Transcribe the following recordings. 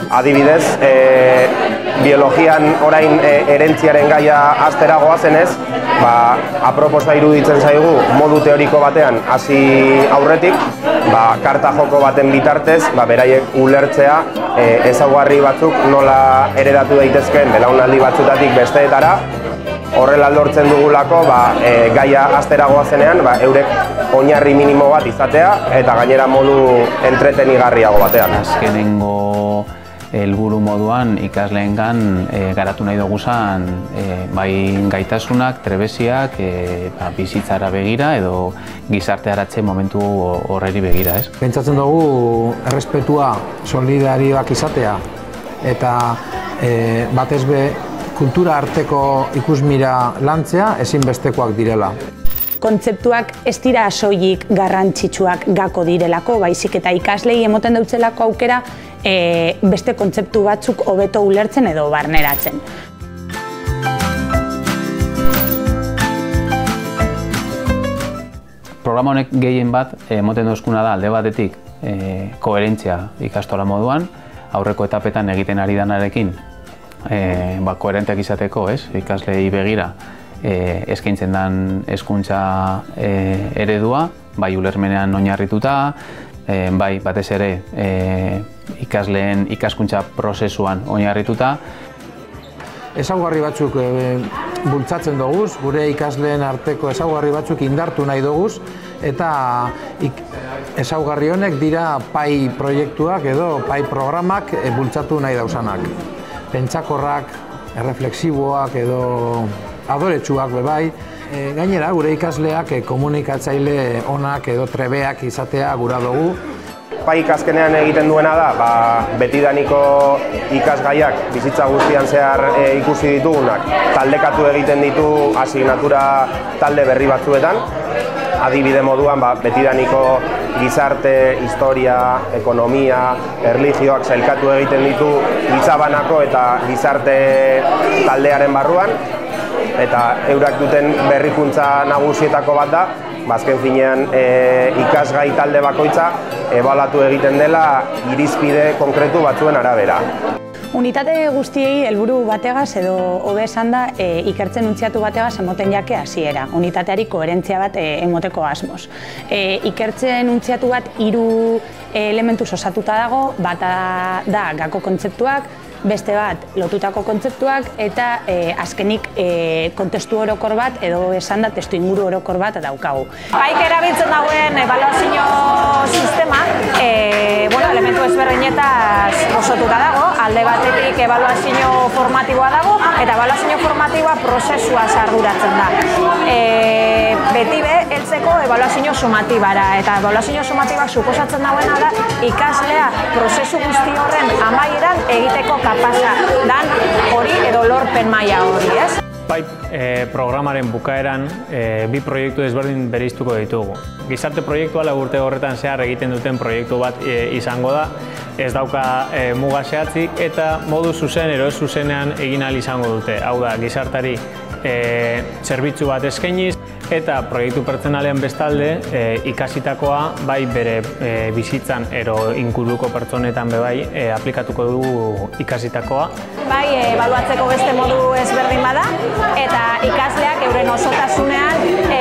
Adibidez, biologian orain herentziaren gaia hastera goazenez, aproposa iruditzen zaigu modu teoriko batean hasi aurretik, karta joko baten bitartez, beraiek ulertzea ezaugarri batzuk nola heredatu daitezkeen belaunaldi batzutatik besteetara. Horrela lortzen dugulako gaia hastera goazenean eurek oinarri minimo bat izatea eta gainera modu entretenigarriago batean. Azkenengo helburu moduan ikasleengan garatu nahi duguzan bai gaitasunak, trebesiak, bizitzara begira edo gizartearatze momentu horreri begira, ez? Pentsatzen dugu errespetua, solidarioak izatea eta batez be kultura arteko ikusmira lantzea ezinbestekoak direla. Kontzeptuak ez dira soilik garrantzitsuak gako direlako, baizik eta ikaslei emoten dautzelako aukera beste kontzeptu batzuk hobeto ulertzen edo barneratzen. Programa honek gehien bat emoten dozkuna da alde batetik koherentzia ikastola moduan, aurreko etapetan egiten ari danarekin koherenteak izateko, ikaslei begira eskaintzen den hezkuntza eredua, bai ulermenean oinarrituta, bai batez ere ikasleen ikaskuntza prozesuan oinarrituta. Ezaugarri batzuk bultzatzen doguz, gure ikasleen arteko ezaugarri batzuk indartu nahi doguz, eta ezaugarri honek dira PAI proiektuak edo PAI programak bultzatu nahi dauzanak. Pentsakorrak, erreflexiboak edo adoretsuak bebai. Gainera, gure ikasleak komunikatzaile onak edo trebeak izatea gura dugu. PAIk azkenean egiten duena da, betidaniko ikasgaiak bizitza guztian zehar ikusi ditugunak, taldekatu egiten ditu asignatura talde berri batzuetan. Adibide moduan, betidaniko gizarte, historia, ekonomia, erlijioak sailkatu egiten ditu gitzabanako eta gizarte taldearen barruan. Eta eurak duten berrikuntza nagusietako bat da, azken finean ikasgai talde bakoitza ebaluatu egiten dela irizpide konkretu batzuen arabera. Unitate guztiei helburu bategaz edo hobe esan da ikertzen untziatu bategaz emoten jake hasiera. Unitateari koherentzia bat emoteko asmoz. Ikertzen untziatu bat 3 elementuz osatuta dago, bata da gako kontzeptuak, beste bat lotutako kontzeptuak eta azkenik kontestu orokor bat edo esan da testu inguru orokor bat daukagu. PAIk erabiltzen dagoen ebaluazio sistema elementu ezberdinetaz osatuta dago, alde batetik ebaluazio formatiboa dago eta ebaluazio formatiboa prozesua arduratzen da. Beti heltzeko ebaluazio sumatibara eta ebaluazio sumatibak suposatzen dagoena da ikaslea prozesu guzti horren amaieran egiteko kapasa dan hori edo lorpen maila hori, ez? PAI programaren bukaeran 2 proiektu ezberdin bereiztuko ditugu. Gizarte proiektua 4 urte horretan zehar egiten duten proiektu bat izango da, ez dauka muga zehatzik eta modu zuzen ero ez zuzenean egin ahal izango dute. Hau da, gizartari zerbitzu bat eskainiz eta proiektu pertsonalean bestalde ikasitakoa bai bere bizitzan ero inguruko pertsonetan bai aplikatuko dugu ikasitakoa. Bai, ebaluatzeko beste modu ezberdin bada eta ikasleak euren osotasunean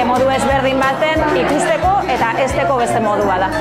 modu ezberdin baten ikusteko eta hezteko beste modua da.